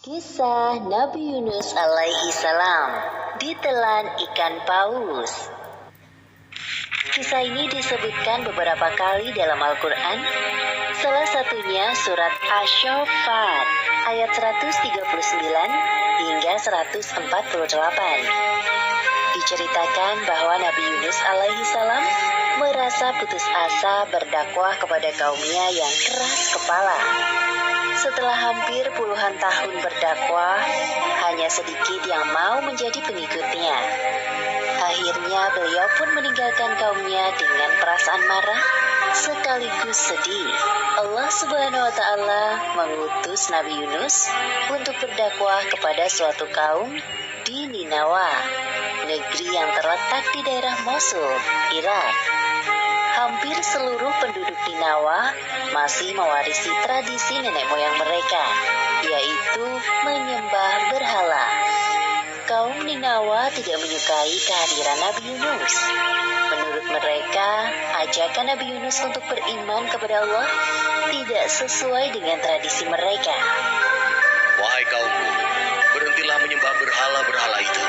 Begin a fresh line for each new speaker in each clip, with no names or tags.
Kisah Nabi Yunus alaihi salam ditelan ikan paus. Kisah ini disebutkan beberapa kali dalam Al-Quran. Salah satunya surat Asy-Syaffat ayat 139 hingga 148. Diceritakan bahwa Nabi Yunus alaihi salam merasa putus asa berdakwah kepada kaumnya yang keras kepala. Setelah hampir puluhan tahun berdakwah, hanya sedikit yang mau menjadi pengikutnya. Akhirnya beliau pun meninggalkan kaumnya dengan perasaan marah sekaligus sedih. Allah Subhanahu wa Ta'ala mengutus Nabi Yunus untuk berdakwah kepada suatu kaum di Ninawa, negeri yang terletak di daerah Mosul, Irak. Hampir seluruh penduduk Ninawa masih mewarisi tradisi nenek moyang mereka, yaitu menyembah berhala. Kaum Ninawa tidak menyukai kehadiran Nabi Yunus. Menurut mereka, ajakan Nabi Yunus untuk beriman kepada Allah tidak sesuai dengan tradisi mereka.
Wahai kaumku, berhentilah menyembah berhala-berhala itu.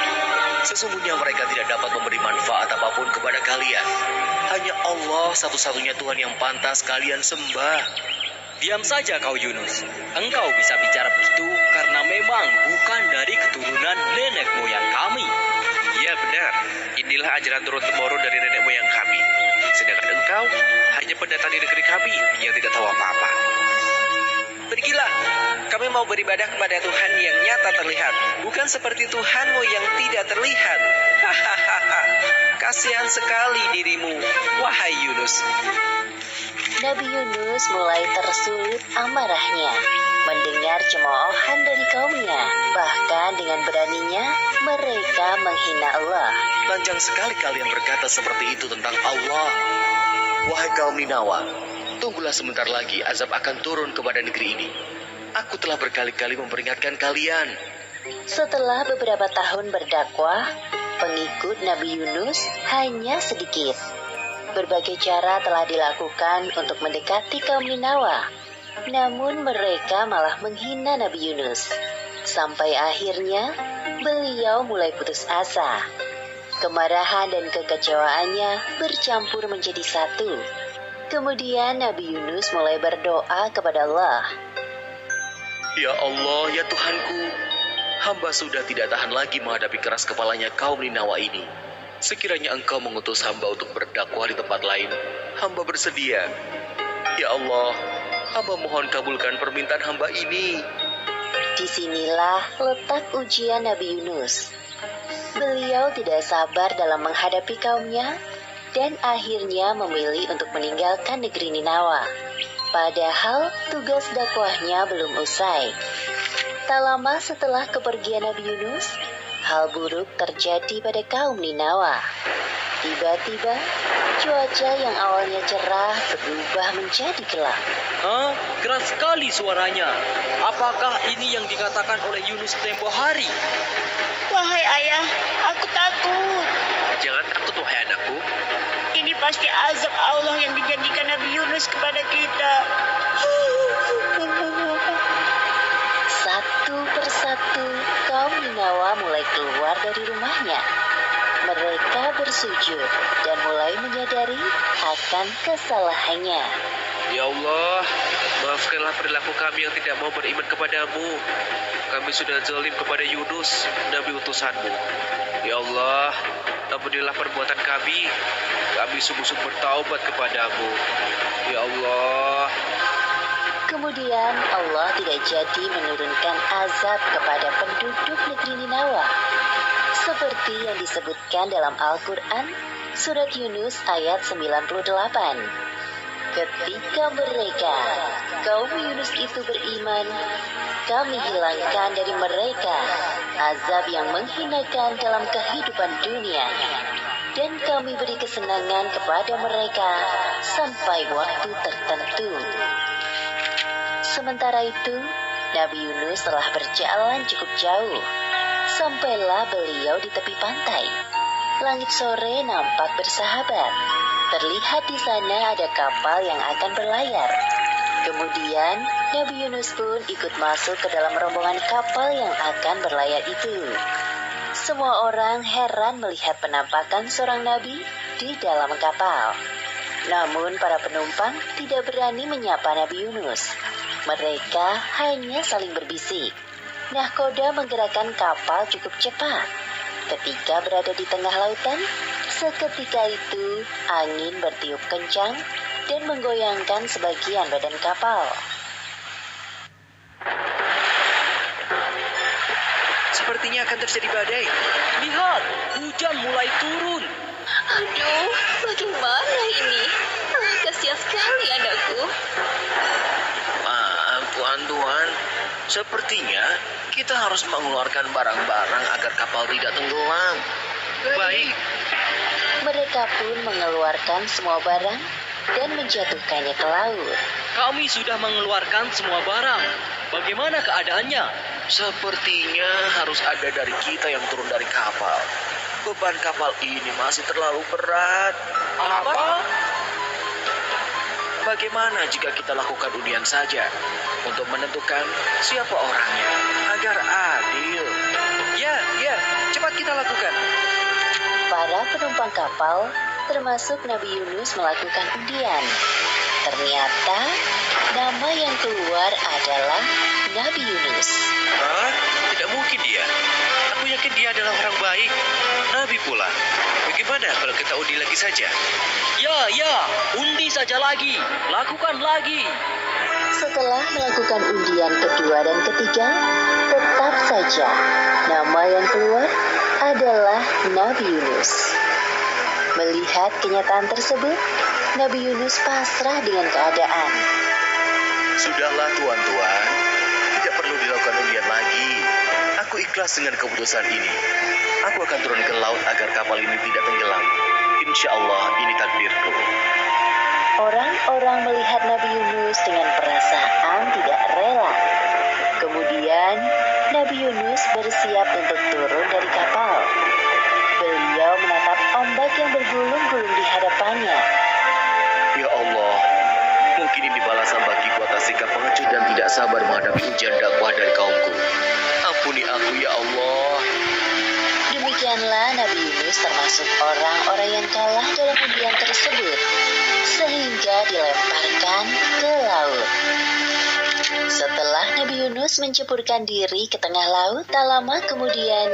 Sesungguhnya mereka tidak dapat memberi manfaat apapun kepada kalian. Hanya Allah satu-satunya Tuhan yang pantas kalian sembah.
Diam saja kau Yunus. Engkau bisa bicara begitu karena memang bukan dari keturunan nenek moyang kami.
Iya benar, inilah ajaran turun-temurun dari nenek moyang kami. Sedangkan engkau hanya pendatang di negeri kami yang tidak tahu apa-apa.
Pergilah, kami mau beribadah kepada Tuhan yang nyata terlihat, bukan seperti Tuhanmu yang tidak terlihat. Hahaha, kasihan sekali dirimu, wahai Yunus.
Nabi Yunus mulai tersulut amarahnya mendengar cemoohan dari kaumnya. Bahkan dengan beraninya mereka menghina Allah.
Lanjang sekali kalian berkata seperti itu tentang Allah. Wahai kaum Ninawa, tunggulah sebentar lagi azab akan turun kepada negeri ini. Aku telah berkali-kali memperingatkan kalian.
Setelah beberapa tahun berdakwah, pengikut Nabi Yunus hanya sedikit. Berbagai cara telah dilakukan untuk mendekati kaum Ninawa. Namun mereka malah menghina Nabi Yunus. Sampai akhirnya beliau mulai putus asa. Kemarahan dan kekecewaannya bercampur menjadi satu. Kemudian Nabi Yunus mulai berdoa kepada Allah.
Ya Allah, ya Tuhanku, hamba sudah tidak tahan lagi menghadapi keras kepalanya kaum Ninawa ini. Sekiranya engkau mengutus hamba untuk berdakwah di tempat lain, hamba bersedia. Ya Allah, hamba mohon kabulkan permintaan hamba ini.
Disinilah letak ujian Nabi Yunus. Beliau tidak sabar dalam menghadapi kaumnya dan akhirnya memilih untuk meninggalkan negeri Ninawa. Padahal tugas dakwahnya belum usai. Tak lama setelah kepergian Nabi Yunus, hal buruk terjadi pada kaum Ninawa. Tiba-tiba, cuaca yang awalnya cerah berubah menjadi gelap.
Keras sekali suaranya. Apakah ini yang dikatakan oleh Yunus tempo hari?
Wahai ayah, aku takut.
Jangan takut, wahai anakku.
Ini pasti azab Allah yang dijanjikan Nabi Yunus kepada kita.
Satu persatu, kaum Ninawa mulai keluar dari rumahnya. Mereka bersujud dan mulai menyadari akan kesalahannya.
Ya Allah, maafkanlah perilaku kami yang tidak mau beriman kepadamu. Kami sudah zalim kepada Yunus, Nabi utusanmu. Ya Allah, ampunilah perbuatan kami. Kami sungguh-sungguh bertaubat kepadamu. Ya Allah.
Kemudian Allah tidak jadi menurunkan azab kepada penduduk negeri Ninawa. Seperti yang disebutkan dalam Al-Quran, surat Yunus ayat 98. Ketika mereka, kaum Yunus itu beriman, kami hilangkan dari mereka azab yang menghinakan dalam kehidupan dunia. Dan kami beri kesenangan kepada mereka sampai waktu tertentu. Sementara itu, Nabi Yunus telah berjalan cukup jauh. Sampailah beliau di tepi pantai. Langit sore nampak bersahabat. Terlihat di sana ada kapal yang akan berlayar. Kemudian, Nabi Yunus pun ikut masuk ke dalam rombongan kapal yang akan berlayar itu. Semua orang heran melihat penampakan seorang nabi di dalam kapal. Namun para penumpang tidak berani menyapa Nabi Yunus. Mereka hanya saling berbisik. Nahkoda menggerakkan kapal cukup cepat. Ketika berada di tengah lautan, seketika itu angin bertiup kencang dan menggoyangkan sebagian badan kapal.
Sepertinya akan terjadi badai.
Lihat, hujan mulai turun.
Aduh, bagaimana ini? Kasihan sekali anakku.
Maaf, tuan-tuan. Sepertinya kita harus mengeluarkan barang-barang agar kapal tidak tenggelam. Baik.
Mereka pun mengeluarkan semua barang dan menjatuhkannya ke laut.
Kami sudah mengeluarkan semua barang. Bagaimana keadaannya?
Sepertinya harus ada dari kita yang turun dari kapal. Beban kapal ini masih terlalu berat.
Apa?
Bagaimana jika kita lakukan undian saja untuk menentukan siapa orangnya agar adil?
Ya, cepat kita lakukan.
Para penumpang kapal, termasuk Nabi Yunus, melakukan undian. Ternyata nama yang keluar adalah Nabi Yunus.
Hah? Tidak mungkin dia. Aku yakin dia adalah orang baik. Nabi pula. Bagaimana kalau kita undi lagi saja?
Ya, undi saja lagi. Lakukan lagi.
Setelah melakukan undian kedua dan ketiga, tetap saja nama yang keluar adalah Nabi Yunus. Melihat kenyataan tersebut, Nabi Yunus pasrah dengan keadaan.
Sudahlah tuan-tuan. Tidak perlu dilakukan undian lagi. Aku ikhlas dengan keputusan ini. Aku akan turun ke laut agar kapal ini tidak tenggelam. Insya Allah ini takdirku.
Orang-orang melihat Nabi Yunus dengan perasaan tidak rela. Kemudian, Nabi Yunus bersiap untuk turun dari kapal. Beliau menatap ombak yang bergulung-gulung di hadapannya.
Ya Allah, mungkin ini balasan bagiku atas sikap pengecut dan tidak sabar menghadapi ujian dakwah dari kaumku. Ampuni aku ya Allah.
Demikianlah Nabi Yunus termasuk orang-orang yang kalah dalam undian tersebut, sehingga dilemparkan ke laut. Setelah Nabi Yunus menceburkan diri ke tengah laut, tak lama kemudian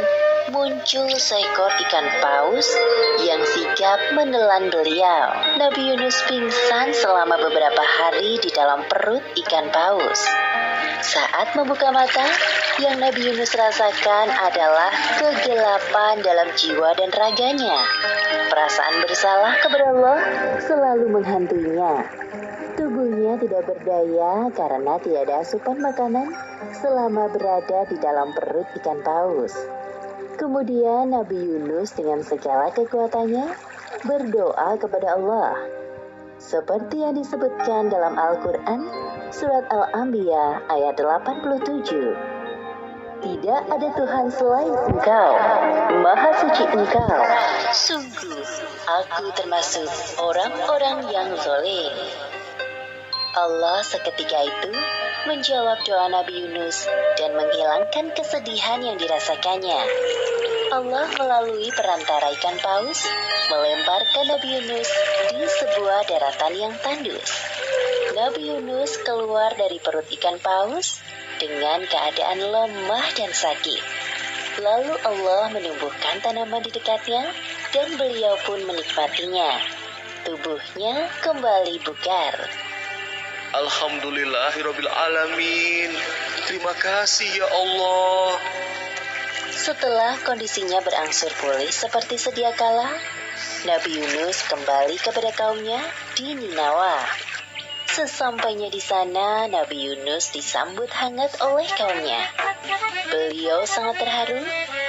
muncul seekor ikan paus yang sigap menelan beliau. Nabi Yunus pingsan selama beberapa hari di dalam perut ikan paus. Saat membuka mata, yang Nabi Yunus rasakan adalah kegelapan dalam jiwa dan raganya. Perasaan bersalah kepada Allah selalu menghantuinya. Tubuhnya tidak berdaya karena tidak ada asupan makanan selama berada di dalam perut ikan paus. Kemudian Nabi Yunus dengan segala kekuatannya berdoa kepada Allah. Seperti yang disebutkan dalam Al-Quran, Surat Al-Anbiya ayat 87. Tidak ada Tuhan selain Engkau, Maha Suci Engkau. Sungguh, aku termasuk orang-orang yang zalim. Allah seketika itu menjawab doa Nabi Yunus dan menghilangkan kesedihan yang dirasakannya. Allah melalui perantara ikan paus melemparkan Nabi Yunus di sebuah daratan yang tandus. Nabi Yunus keluar dari perut ikan paus dengan keadaan lemah dan sakit. Lalu Allah menumbuhkan tanaman di dekatnya dan beliau pun menikmatinya. Tubuhnya kembali bugar.
Alhamdulillahirabbil alamin. Terima kasih ya Allah.
Setelah kondisinya berangsur pulih seperti sedia kala, Nabi Yunus kembali kepada kaumnya di Ninawa. Sesampainya di sana, Nabi Yunus disambut hangat oleh kaumnya. Beliau sangat terharu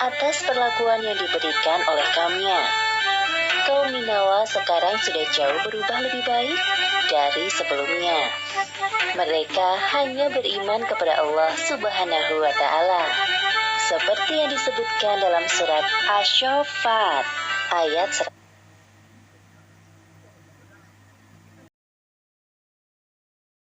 atas perlakuan yang diberikan oleh kaumnya. Kaum Ninawa sekarang sudah jauh berubah lebih baik dari sebelumnya. Mereka hanya beriman kepada Allah Subhanahu wa Ta'ala, seperti yang disebutkan dalam surat Asy-Syaffat ayat